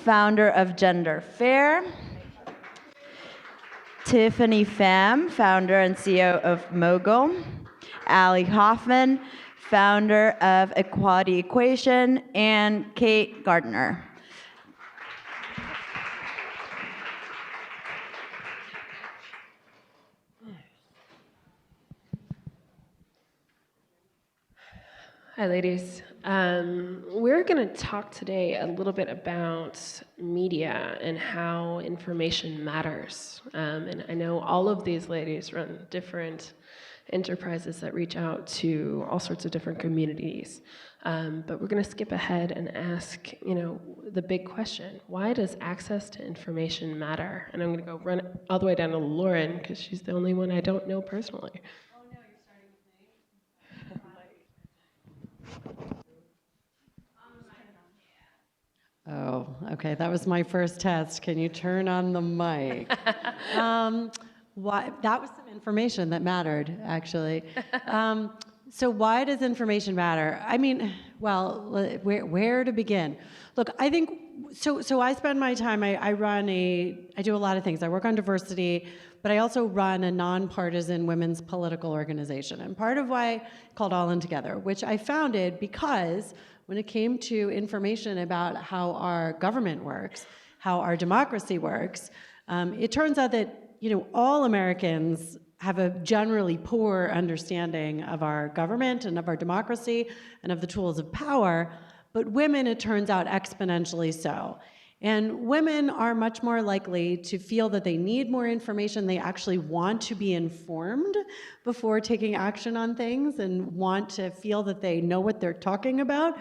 founder of Gender Fair. Tiffany Pham, founder and CEO of Mogul. Allie Hoffman, founder of Equality Equation. And Kate Gardner. Hi, ladies. We're going to talk today a little bit about media and how information matters. And I know all of these ladies run different enterprises that reach out to all sorts of different communities. But we're going to skip ahead and ask, the big question: why does access to information matter? And I'm going to go run all the way down to Lauren because she's the only one I don't know personally. Oh, okay, that was my first test. Can you turn on the mic? That was some information that mattered, actually. So why does information matter? I mean, well, where to begin? Look, I think, so I spend my time, I do a lot of things. I work on diversity, but I also run a nonpartisan women's political organization. And part of why called All In Together, which I founded because when it came to information about how our government works, how our democracy works, it turns out that all Americans have a generally poor understanding of our government and of our democracy and of the tools of power, but women, it turns out, exponentially so. And women are much more likely to feel that they need more information. They actually want to be informed before taking action on things and want to feel that they know what they're talking about.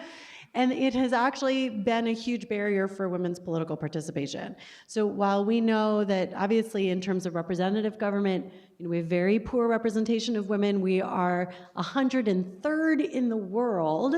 And it has actually been a huge barrier for women's political participation. So while we know that obviously in terms of representative government, we have very poor representation of women. We are 103rd in the world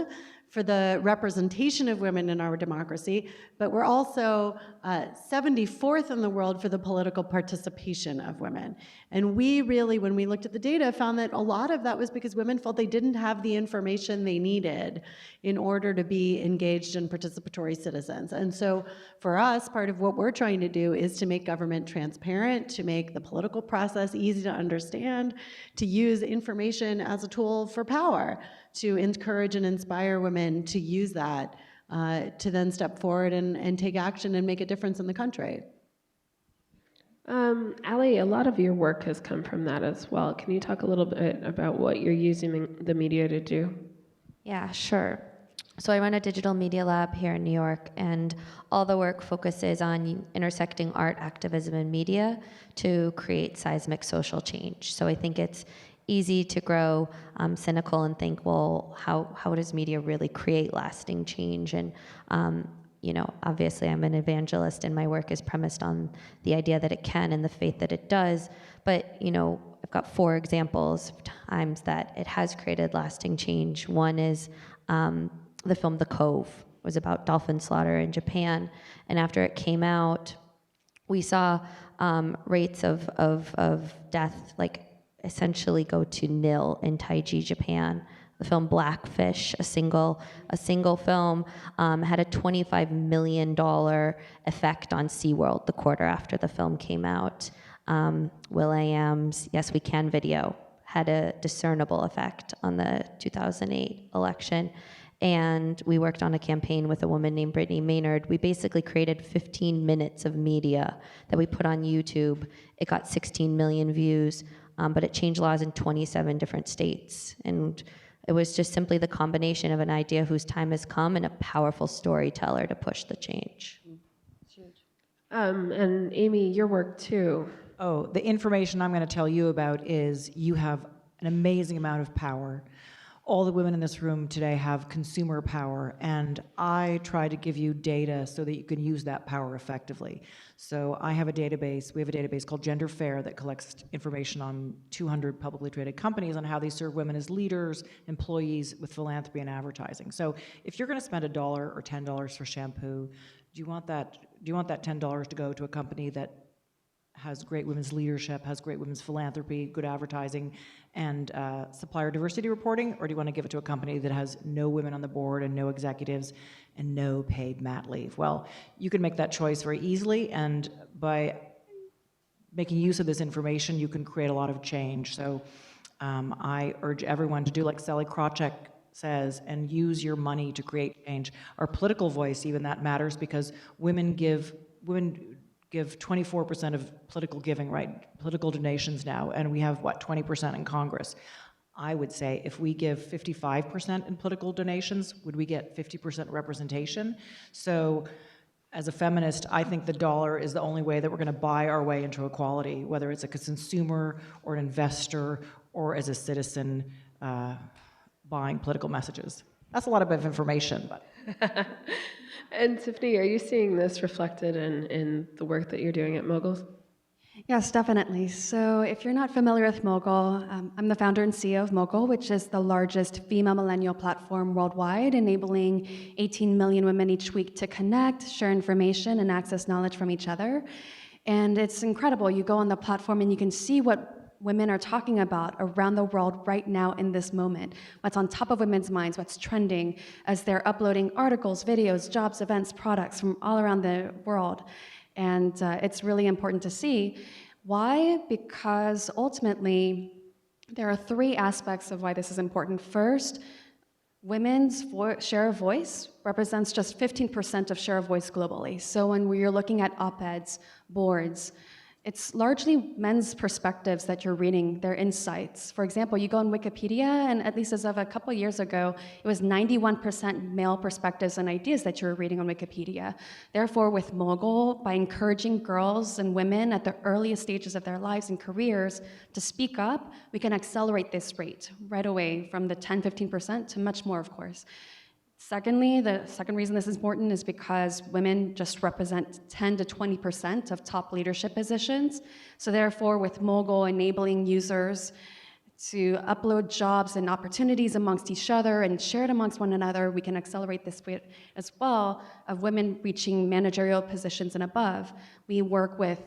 for the representation of women in our democracy, but we're also 74th in the world for the political participation of women. And we really, when we looked at the data, found that a lot of that was because women felt they didn't have the information they needed in order to be engaged and participatory citizens. And so for us, part of what we're trying to do is to make government transparent, to make the political process easy to understand, to use information as a tool for power, to encourage and inspire women to use that, to then step forward and take action and make a difference in the country. Allie, a lot of your work has come from that as well. Can you talk a little bit about what you're using the media to do? Yeah, sure. So I run a digital media lab here in New York, and all the work focuses on intersecting art, activism, and media to create seismic social change. So I think it's easy to grow cynical and think, well, how does media really create lasting change? And obviously I'm an evangelist and my work is premised on the idea that it can and the faith that it does. But, I've got 4 examples of times that it has created lasting change. One is the film The Cove. It was about dolphin slaughter in Japan. And after it came out, we saw rates of death essentially go to nil in Taiji, Japan. The film Blackfish, a single film, had a $25 million effect on SeaWorld the quarter after the film came out. will.i.am's Yes We Can video had a discernible effect on the 2008 election. And we worked on a campaign with a woman named Brittany Maynard. We basically created 15 minutes of media that we put on YouTube. It got 16 million views, but it changed laws in 27 different states. And it was just simply the combination of an idea whose time has come and a powerful storyteller to push the change. And Amy, your work too. Oh, the information I'm going to tell you about is you have an amazing amount of power. All the women in this room today have consumer power, and I try to give you data so that you can use that power effectively. So we have a database called Gender Fair that collects information on 200 publicly traded companies on how they serve women as leaders, employees, with philanthropy and advertising. So if you're going to spend $1 or $10 for shampoo, do you want that $10 to go to a company that has great women's leadership, has great women's philanthropy, good advertising, and supplier diversity reporting? Or do you want to give it to a company that has no women on the board and no executives and no paid mat leave? Well, you can make that choice very easily, and by making use of this information, you can create a lot of change. So I urge everyone to do like Sally Krawcheck says, and use your money to create change. Our political voice, even, that matters, because women give 24% of political giving, right? Political donations now, and we have, what, 20% in Congress. I would say if we give 55% in political donations, would we get 50% representation? So as a feminist, I think the dollar is the only way that we're going to buy our way into equality, whether it's a consumer or an investor or as a citizen buying political messages. That's a lot of information, but... And Tiffany, are you seeing this reflected in the work that you're doing at Mogul? Yes, definitely. So if you're not familiar with Mogul, I'm the founder and CEO of Mogul, which is the largest female millennial platform worldwide, enabling 18 million women each week to connect, share information, and access knowledge from each other. And it's incredible. You go on the platform and you can see what women are talking about around the world right now in this moment, what's on top of women's minds, what's trending as they're uploading articles, videos, jobs, events, products from all around the world. And it's really important to see. Why? Because ultimately, there are three aspects of why this is important. First, women's share of voice represents just 15% of share of voice globally. So when you're looking at op-eds, boards, it's largely men's perspectives that you're reading, their insights. For example, you go on Wikipedia, and at least as of a couple years ago, it was 91% male perspectives and ideas that you were reading on Wikipedia. Therefore, with Mogul, by encouraging girls and women at the earliest stages of their lives and careers to speak up, we can accelerate this rate right away from the 10-15% to much more, of course. Secondly, the second reason this is important is because women just represent 10 to 20% of top leadership positions. So therefore, with Mogul enabling users to upload jobs and opportunities amongst each other and share it amongst one another, we can accelerate this rate as well of women reaching managerial positions and above. We work with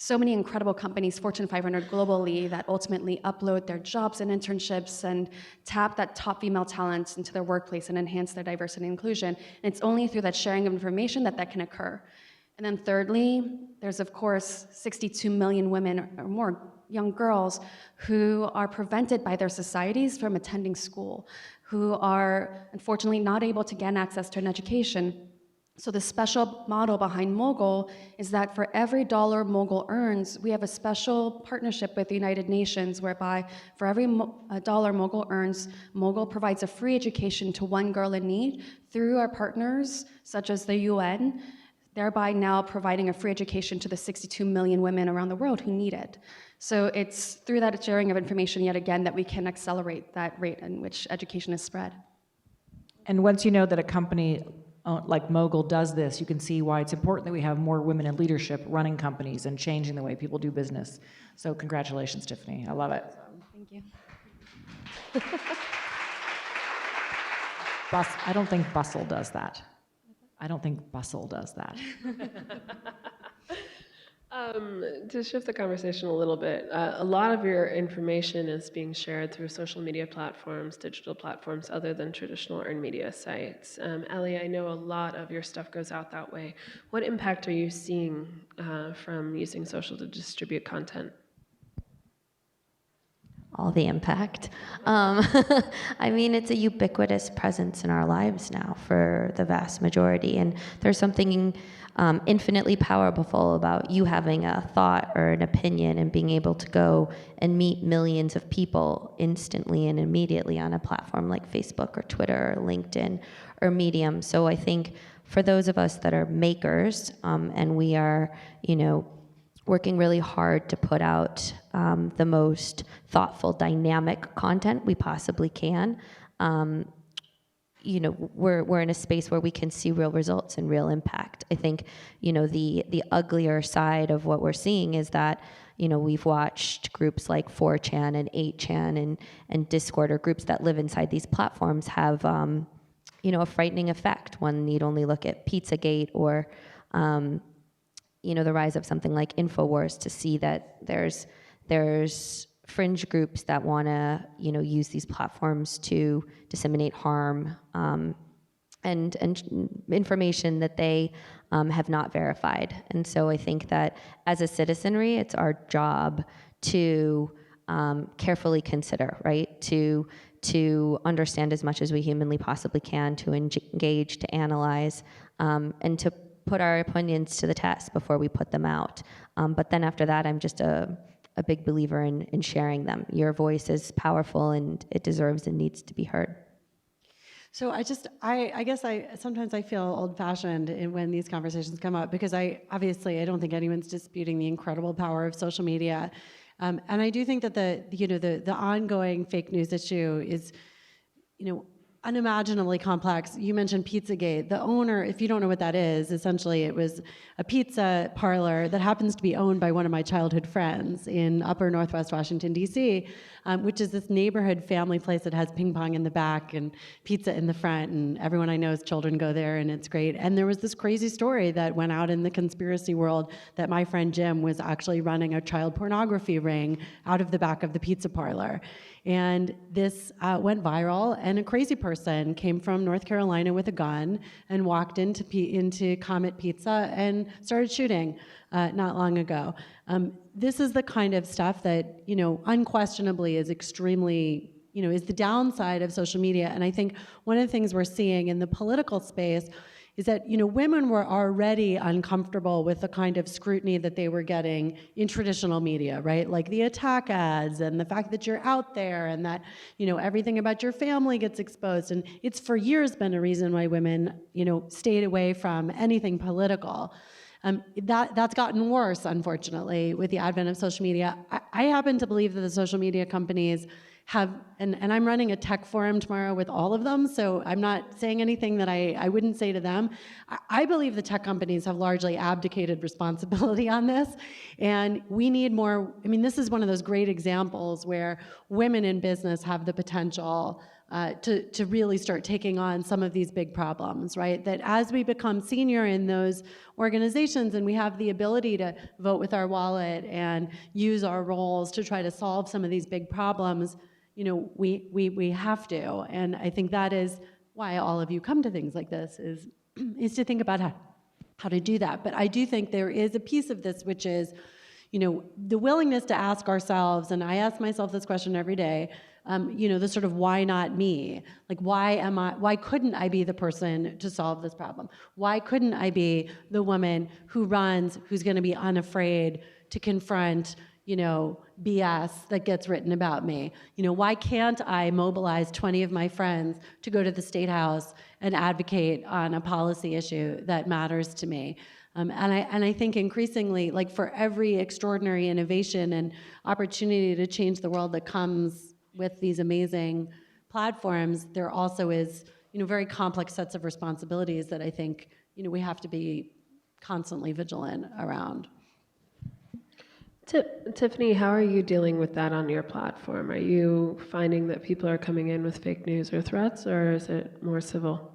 so many incredible companies, Fortune 500 globally, that ultimately upload their jobs and internships and tap that top female talent into their workplace and enhance their diversity and inclusion. And it's only through that sharing of information that that can occur. And then thirdly, there's of course 62 million women or more young girls who are prevented by their societies from attending school, who are unfortunately not able to gain access to an education. So the special model behind Mogul is that for every dollar Mogul earns, we have a special partnership with the United Nations whereby for every dollar Mogul earns, Mogul provides a free education to one girl in need through our partners, such as the UN, thereby now providing a free education to the 62 million women around the world who need it. So it's through that sharing of information yet again that we can accelerate that rate in which education is spread. And once you know that a company like Mogul does this, you can see why it's important that we have more women in leadership running companies and changing the way people do business. So congratulations, Tiffany. I love it. Thank you. I don't think Bustle does that. I don't think Bustle does that. To shift the conversation a little bit, a lot of your information is being shared through social media platforms, digital platforms other than traditional earned media sites. Ellie, I know a lot of your stuff goes out that way. What impact are you seeing from using social to distribute content? All the impact. I mean, it's a ubiquitous presence in our lives now for the vast majority, and there's something infinitely powerful about you having a thought or an opinion and being able to go and meet millions of people instantly and immediately on a platform like Facebook or Twitter or LinkedIn or Medium. So I think for those of us that are makers, and we are, working really hard to put out the most thoughtful, dynamic content we possibly can, we're in a space where we can see real results and real impact. I think, the uglier side of what we're seeing is that, we've watched groups like 4chan and 8chan and Discord, or groups that live inside these platforms, have, a frightening effect. One need only look at Pizzagate or the rise of something like InfoWars to see that there's fringe groups that want to, use these platforms to disseminate harm and information that they have not verified. And so I think that as a citizenry, it's our job to carefully consider, right? To understand as much as we humanly possibly can, to engage, to analyze, and to put our opinions to the test before we put them out. But then after that, I'm just a big believer in sharing them. Your voice is powerful and it deserves and needs to be heard. So I guess sometimes I feel old-fashioned when these conversations come up, because I don't think anyone's disputing the incredible power of social media. And I do think that the ongoing fake news issue is, unimaginably complex. You mentioned Pizzagate. The owner, if you don't know what that is, essentially it was a pizza parlor that happens to be owned by one of my childhood friends in upper Northwest Washington, D.C., which is this neighborhood family place that has ping pong in the back and pizza in the front, and everyone I know's children go there, and it's great. And there was this crazy story that went out in the conspiracy world that my friend Jim was actually running a child pornography ring out of the back of the pizza parlor. And this went viral, and a crazy person came from North Carolina with a gun and walked into Comet Pizza and started shooting not long ago. This is the kind of stuff that, unquestionably is extremely, is the downside of social media. And I think one of the things we're seeing in the political space is that, women were already uncomfortable with the kind of scrutiny that they were getting in traditional media, right? Like the attack ads and the fact that you're out there and that, everything about your family gets exposed. And it's for years been a reason why women, stayed away from anything political. That's gotten worse, unfortunately, with the advent of social media. I happen to believe that the social media companies have, and I'm running a tech forum tomorrow with all of them, so I'm not saying anything that I wouldn't say to them. I believe the tech companies have largely abdicated responsibility on this, and we need more. This is one of those great examples where women in business have the potential to really start taking on some of these big problems, right? That as we become senior in those organizations and we have the ability to vote with our wallet and use our roles to try to solve some of these big problems, we have to. And I think that is why all of you come to things like this, is to think about how to do that. But I do think there is a piece of this which is, the willingness to ask ourselves, and I ask myself this question every day, the sort of why not me? Like, why couldn't I be the person to solve this problem? Why couldn't I be the woman who's going to be unafraid to confront, BS that gets written about me? Why can't I mobilize 20 of my friends to go to the State House and advocate on a policy issue that matters to me? And I think increasingly, like for every extraordinary innovation and opportunity to change the world that comes with these amazing platforms, there also is, very complex sets of responsibilities that I think, we have to be constantly vigilant around. Tiffany, how are you dealing with that on your platform? Are you finding that people are coming in with fake news or threats, or is it more civil?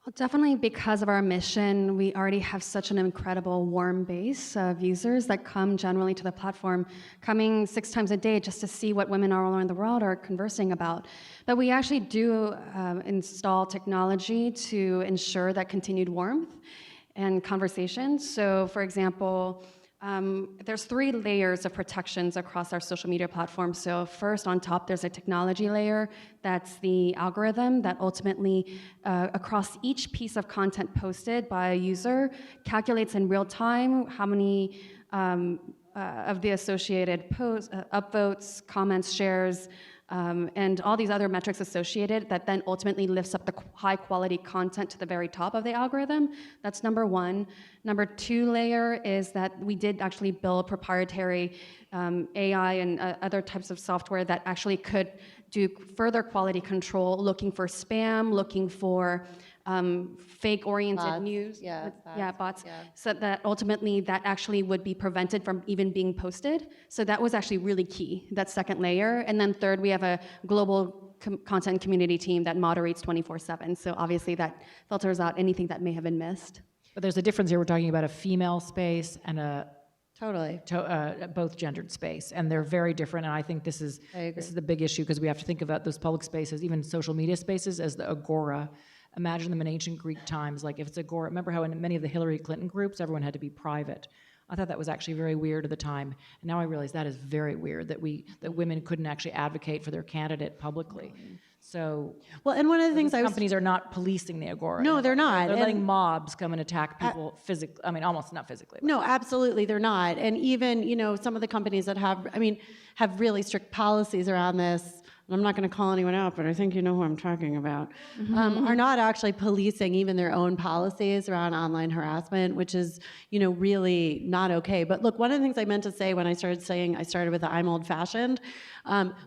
Well, definitely because of our mission, we already have such an incredible warm base of users that come generally to the platform, coming 6 times a day just to see what women all around the world are conversing about. But we actually do install technology to ensure that continued warmth and conversation. So, for example, there's 3 layers of protections across our social media platform. So first, on top, there's a technology layer. That's the algorithm that ultimately, across each piece of content posted by a user, calculates in real time how many of the associated posts, upvotes, comments, shares, and all these other metrics associated that then ultimately lifts up the high quality content to the very top of the algorithm. That's number 1. Number 2 layer is that we did actually build proprietary AI and other types of software that actually could do further quality control, looking for spam, looking for fake-oriented news. Bots. Yeah. So that ultimately that actually would be prevented from even being posted. So that was actually really key, that second layer. And then third, we have a global content community team that moderates 24/7. So obviously that filters out anything that may have been missed. But there's a difference here. We're talking about a female space and a Totally. both gendered space, and they're very different. And I think this is the big issue, because we have to think about those public spaces, even social media spaces, as the agora. Imagine them in ancient Greek times. Like if it's agora, remember how in many of the Hillary Clinton groups, everyone had to be private. I thought that was actually very weird at the time, and now I realize that is very weird that women couldn't actually advocate for their candidate publicly. So, Well, and one of the things companies are not policing the agora. No, they're not. They're And- letting mobs come and attack people physically. I mean, almost not physically. But. No, absolutely, they're not. And even, some of the companies that have really strict policies around this, and I'm not going to call anyone out, but I think you know who I'm talking about, are not actually policing even their own policies around online harassment, which is, really not okay. But look, one of the things I meant to say when I started saying I started with the I'm old-fashioned,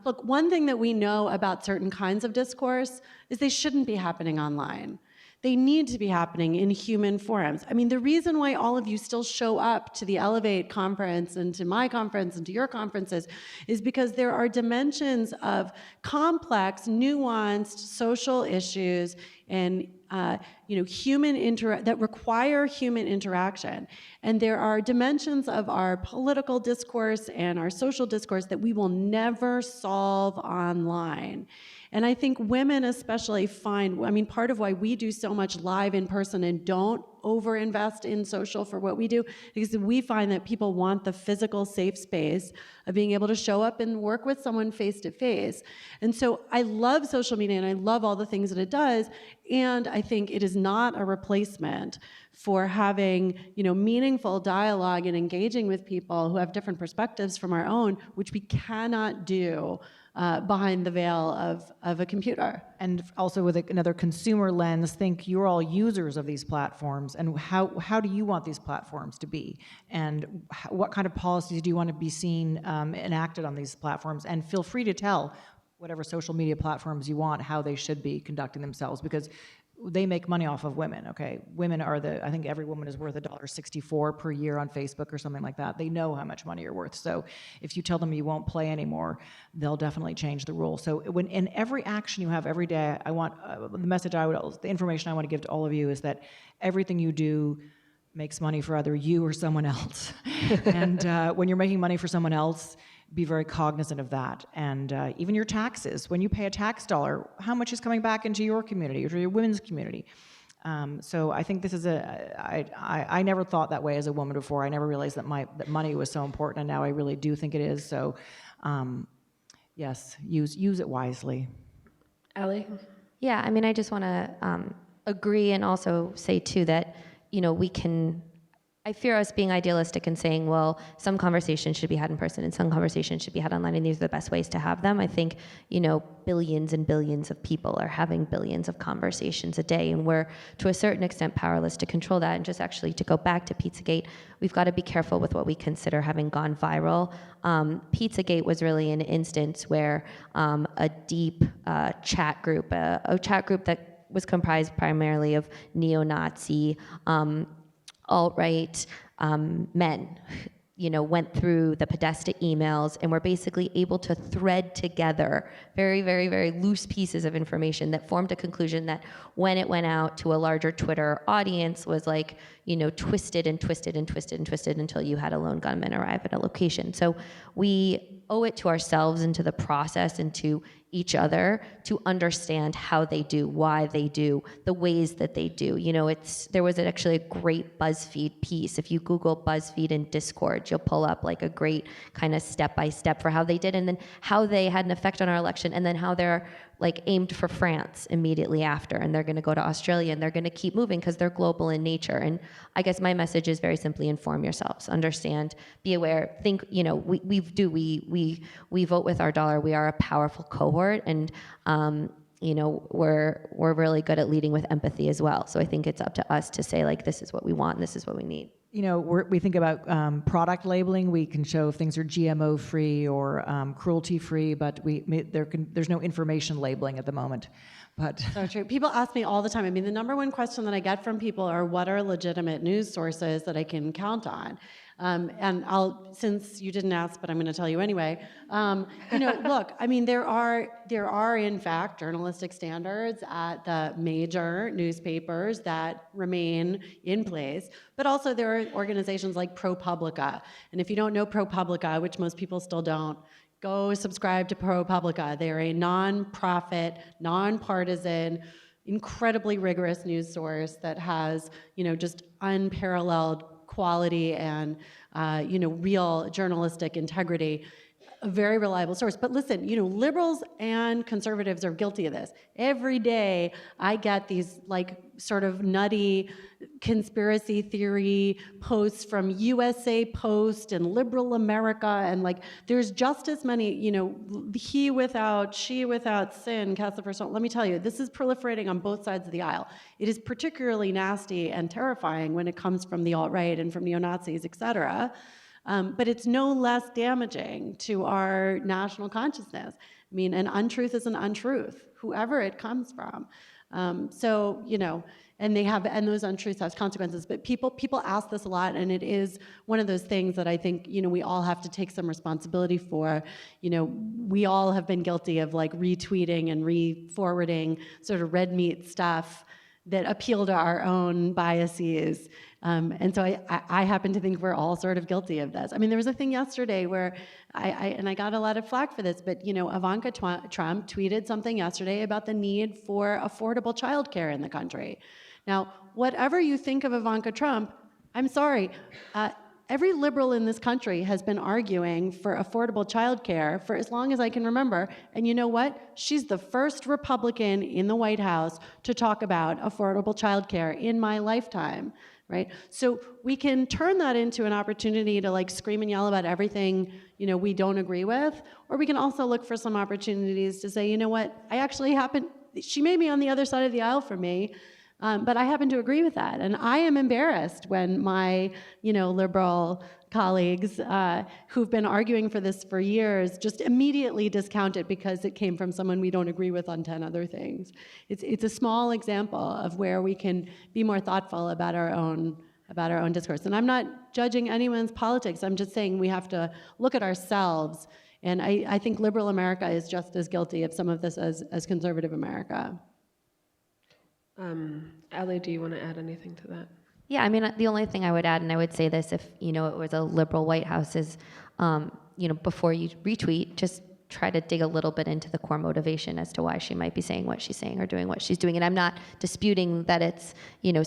look, one thing that we know about certain kinds of discourse is they shouldn't be happening online. They need to be happening in human forums. I mean, the reason why all of you still show up to the Ellevate conference and to my conference and to your conferences is because there are dimensions of complex, nuanced social issues and that require human interaction. And there are dimensions of our political discourse and our social discourse that we will never solve online. And I think women especially part of why we do so much live in person and don't overinvest in social for what we do, because we find that people want the physical safe space of being able to show up and work with someone face to face. And so I love social media and I love all the things that it does. And I think it is not a replacement for having, meaningful dialogue and engaging with people who have different perspectives from our own, which we cannot do behind the veil of a computer. And also with another consumer lens, think you're all users of these platforms, and how do you want these platforms to be? And what kind of policies do you want to be seen enacted on these platforms? And feel free to tell whatever social media platforms you want how they should be conducting themselves, because they make money off of women, okay? Women are I think every woman is worth $1.64 per year on Facebook or something like that. They know how much money you're worth. So if you tell them you won't play anymore, they'll definitely change the rules. So when in every action you have every day, I want, the information I want to give to all of you is that everything you do makes money for either you or someone else. And when you're making money for someone else, be very cognizant of that. And even your taxes, when you pay a tax dollar, how much is coming back into your community or to your women's community? So I think this is I never thought that way as a woman before. I never realized that money was so important, and now I really do think it is. So yes, use it wisely. Allie? Yeah, I just want to agree and also say too that, I fear us being idealistic and saying, well, some conversations should be had in person and some conversations should be had online, and these are the best ways to have them. I think, billions and billions of people are having billions of conversations a day, and we're, to a certain extent, powerless to control that. And just actually to go back to Pizzagate, we've got to be careful with what we consider having gone viral. Pizzagate was really an instance where a deep chat group, a chat group that was comprised primarily of neo-Nazi, alt-right men, went through the Podesta emails and were basically able to thread together very, very, very loose pieces of information that formed a conclusion that when it went out to a larger Twitter audience was twisted and twisted and twisted and twisted until you had a lone gunman arrive at a location. So we owe it to ourselves and to the process and to each other to understand how they do, why they do, the ways that they do. There was actually a great BuzzFeed piece. If you Google BuzzFeed and Discord, you'll pull up a great kind of step-by-step for how they did, and then how they had an effect on our election, and then how they're aimed for France immediately after, and they're going to go to Australia, and they're going to keep moving because they're global in nature. And I guess my message is very simply: inform yourselves, understand, be aware, think. We vote with our dollar. We are a powerful cohort, and we're really good at leading with empathy as well. So I think it's up to us to say this is what we want, and this is what we need. we think about product labeling. We can show if things are GMO free or cruelty free, but there's no information labeling at the moment. But So true. People ask me all the time. I mean, the number one question that I get from people are, what are legitimate news sources that I can count on? And since you didn't ask, but I'm going to tell you anyway. Look, I mean, there are in fact journalistic standards at the major newspapers that remain in place, but also there are organizations like ProPublica. And if you don't know ProPublica, which most people still don't, go subscribe to ProPublica. They're a non-profit, non-partisan, incredibly rigorous news source that has, just unparalleled quality and, real journalistic integrity. A very reliable source. But listen, liberals and conservatives are guilty of this. Every day I get these sort of nutty conspiracy theory posts from USA Post and Liberal America, and there's just as many, he without, she without sin cast the first stone. Let me tell you, this is proliferating on both sides of the aisle. It is particularly nasty and terrifying when it comes from the alt-right and from neo-Nazis, etc. But it's no less damaging to our national consciousness. I mean, an untruth is an untruth, whoever it comes from. And those untruths have consequences. But people ask this a lot, and it is one of those things that I think, we all have to take some responsibility for. We all have been guilty of retweeting and re-forwarding sort of red meat stuff that appeal to our own biases. And so I happen to think we're all sort of guilty of this. I mean, there was a thing yesterday where I got a lot of flack for this, but Ivanka Trump tweeted something yesterday about the need for affordable childcare in the country. Now, whatever you think of Ivanka Trump, I'm sorry, every liberal in this country has been arguing for affordable childcare for as long as I can remember. And you know what? She's the first Republican in the White House to talk about affordable childcare in my lifetime. Right? So we can turn that into an opportunity to scream and yell about everything, we don't agree with, or we can also look for some opportunities to say, you know what, she may be on the other side of the aisle from me, but I happen to agree with that. And I am embarrassed when my, liberal colleagues who've been arguing for this for years just immediately discount it because it came from someone we don't agree with on 10 other things. It's a small example of where we can be more thoughtful about our own discourse. And I'm not judging anyone's politics. I'm just saying we have to look at ourselves. And I think liberal America is just as guilty of some of this as conservative America. Allie, do you want to add anything to that? Yeah, I mean, the only thing I would add, and I would say this if, it was a liberal White House, is, before you retweet, just try to dig a little bit into the core motivation as to why she might be saying what she's saying or doing what she's doing. And I'm not disputing that it's,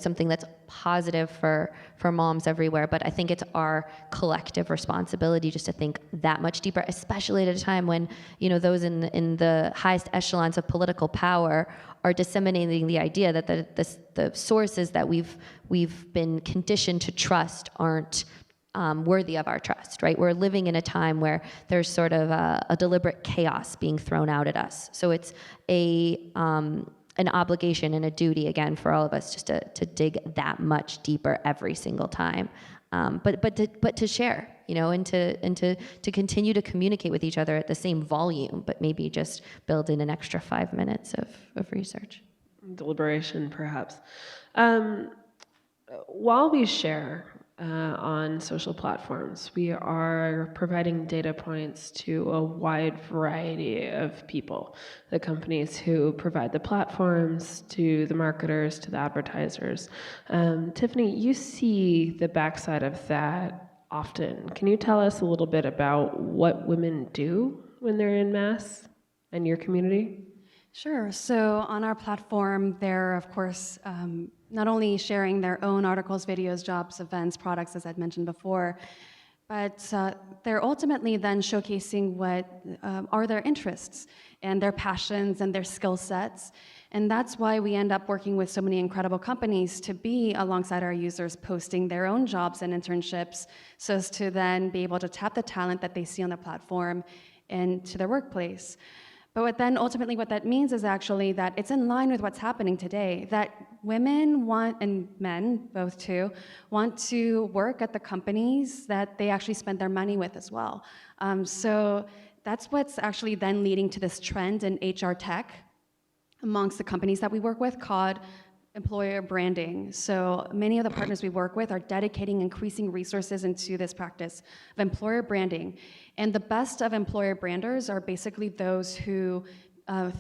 something that's positive for moms everywhere, but I think it's our collective responsibility just to think that much deeper, especially at a time when, those in the highest echelons of political power are disseminating the idea that the sources that we've been conditioned to trust aren't worthy of our trust, right? We're living in a time where there's sort of a deliberate chaos being thrown out at us. So it's an obligation and a duty, again, for all of us just to dig that much deeper every single time. But to share, and to continue to communicate with each other at the same volume, but maybe just build in an extra 5 minutes of research. Deliberation, perhaps. While we share on social platforms, we are providing data points to a wide variety of people, the companies who provide the platforms, to the marketers, to the advertisers. Tiffany, you see the backside of that often. Can you tell us a little bit about what women do when they're in mass in your community? Sure. So on our platform, they're, of course, not only sharing their own articles, videos, jobs, events, products, as I'd mentioned before, but they're ultimately then showcasing what are their interests and their passions and their skill sets. And that's why we end up working with so many incredible companies to be alongside our users, posting their own jobs and internships so as to then be able to tap the talent that they see on the platform into their workplace. But what that means is actually that it's in line with what's happening today, that women want, and men, both too, want to work at the companies that they actually spend their money with as well. So that's what's actually then leading to this trend in HR tech amongst the companies that we work with called employer branding. So many of the partners we work with are dedicating increasing resources into this practice of employer branding. And the best of employer branders are basically those who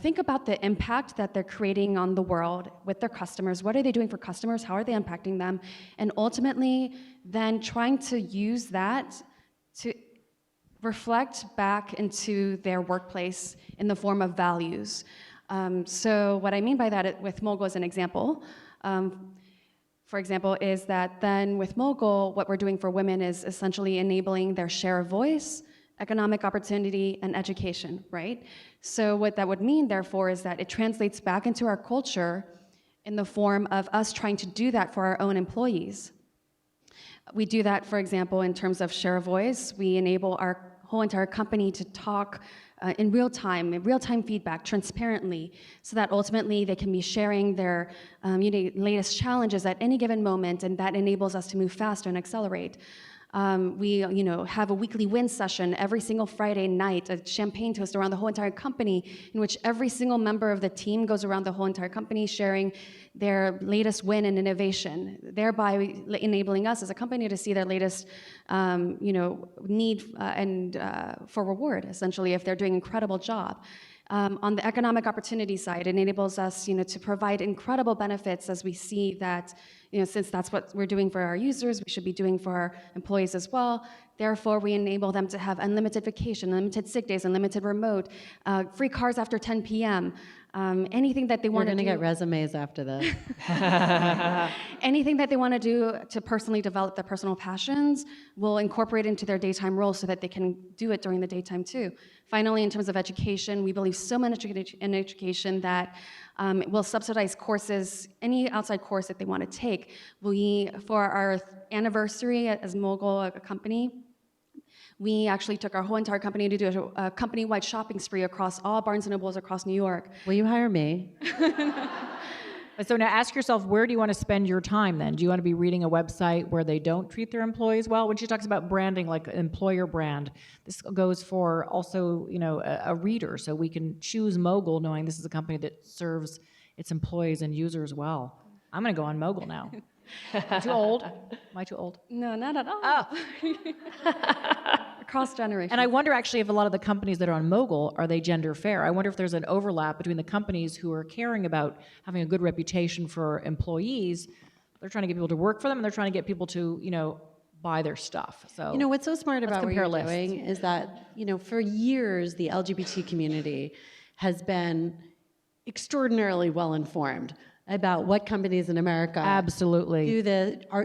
think about the impact that they're creating on the world with their customers. What are they doing for customers? How are they impacting them? And ultimately, then trying to use that to reflect back into their workplace in the form of values. So what I mean by that with Mogul as an example, for example, is that then with Mogul, what we're doing for women is essentially enabling their share of voice, economic opportunity, and education, right? So what that would mean, therefore, is that it translates back into our culture in the form of us trying to do that for our own employees. We do that, for example, in terms of share of voice. We enable our whole entire company to talk in real time feedback, transparently, so that ultimately they can be sharing their latest challenges at any given moment, and that enables us to move faster and accelerate. We have a weekly win session every single Friday night, a champagne toast around the whole entire company, in which every single member of the team goes around the whole entire company sharing their latest win and innovation, thereby enabling us as a company to see their latest need and for reward, essentially, if they're doing an incredible job. On the economic opportunity side, it enables us, to provide incredible benefits as we see that, since that's what we're doing for our users, we should be doing for our employees as well. Therefore, we enable them to have unlimited vacation, unlimited sick days, unlimited remote, free cars after 10 p.m., anything that they want to do. You're going to get resumes after this. Anything that they want to do to personally develop their personal passions, we'll incorporate into their daytime role so that they can do it during the daytime too. Finally, in terms of education, we believe so much in education that we'll subsidize courses, any outside course that they want to take. For our anniversary as Mogul, a company, we actually took our whole entire company to do a company-wide shopping spree across all Barnes & Nobles across New York. Will you hire me? So now ask yourself, where do you want to spend your time then? Do you want to be reading a website where they don't treat their employees well? When she talks about branding, like employer brand, this goes for also, a reader. So we can choose Mogul knowing this is a company that serves its employees and users well. I'm going to go on Mogul now. Too old? Am I too old? No, not at all. Oh. Across generations. And I wonder actually if a lot of the companies that are on Mogul, are they gender fair? I wonder if there's an overlap between the companies who are caring about having a good reputation for employees. They're trying to get people to work for them, and they're trying to get people to, buy their stuff. So What's so smart about what you're lists. doing is that, for years, the LGBT community has been extraordinarily well informed about what companies in America absolutely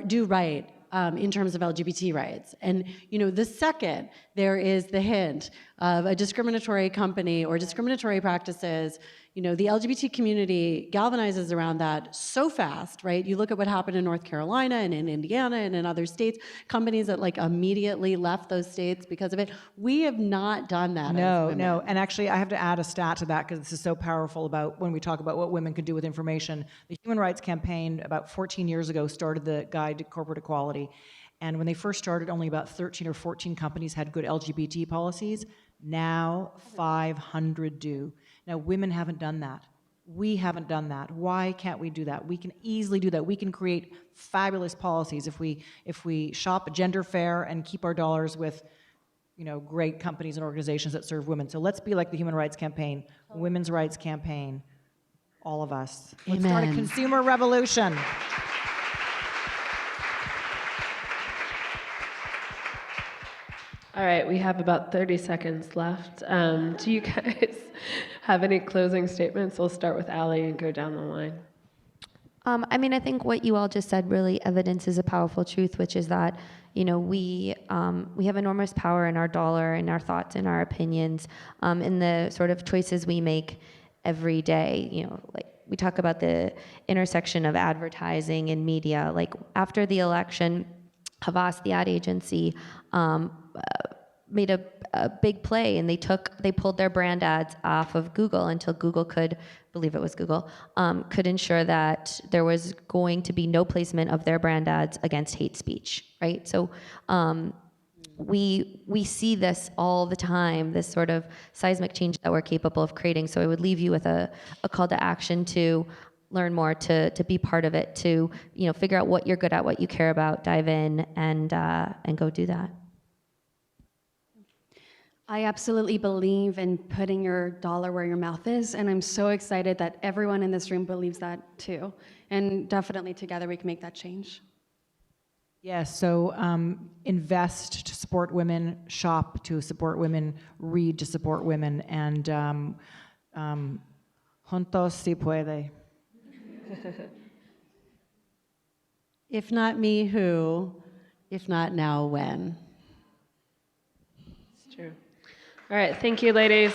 do right in terms of LGBT rights. And the second there is the hint of a discriminatory company or discriminatory practices, the LGBT community galvanizes around that so fast, right? You look at what happened in North Carolina and in Indiana and in other states, companies that immediately left those states because of it. We have not done that. No. And actually, I have to add a stat to that because this is so powerful about when we talk about what women can do with information. The Human Rights Campaign about 14 years ago started the Guide to Corporate Equality. And when they first started, only about 13 or 14 companies had good LGBT policies. Now 500 do. Now women haven't done that. We haven't done that. Why can't we do that? We can easily do that. We can create fabulous policies if we shop gender fair and keep our dollars with great companies and organizations that serve women. So let's be like the Human Rights Campaign, Women's Rights Campaign, all of us. Let's start a consumer revolution. All right, we have about 30 seconds left. Do you guys have any closing statements? We'll start with Allie and go down the line. I think what you all just said really evidences a powerful truth, which is that, we have enormous power in our dollar, in our thoughts, in our opinions, in the sort of choices we make every day. We talk about the intersection of advertising and media. After the election, Havas, the ad agency, made a big play, and they pulled their brand ads off of Google until Google could, believe it was Google, could ensure that there was going to be no placement of their brand ads against hate speech, right? So we see this all the time, this sort of seismic change that we're capable of creating. So I would leave you with a call to action to learn more, to be part of it, to figure out what you're good at, what you care about, dive in and go do that. I absolutely believe in putting your dollar where your mouth is, and I'm so excited that everyone in this room believes that too. And definitely together we can make that change. Yes, so invest to support women, shop to support women, read to support women, and juntos si puede. If not me, who? If not now, when? It's true. All right, thank you, ladies.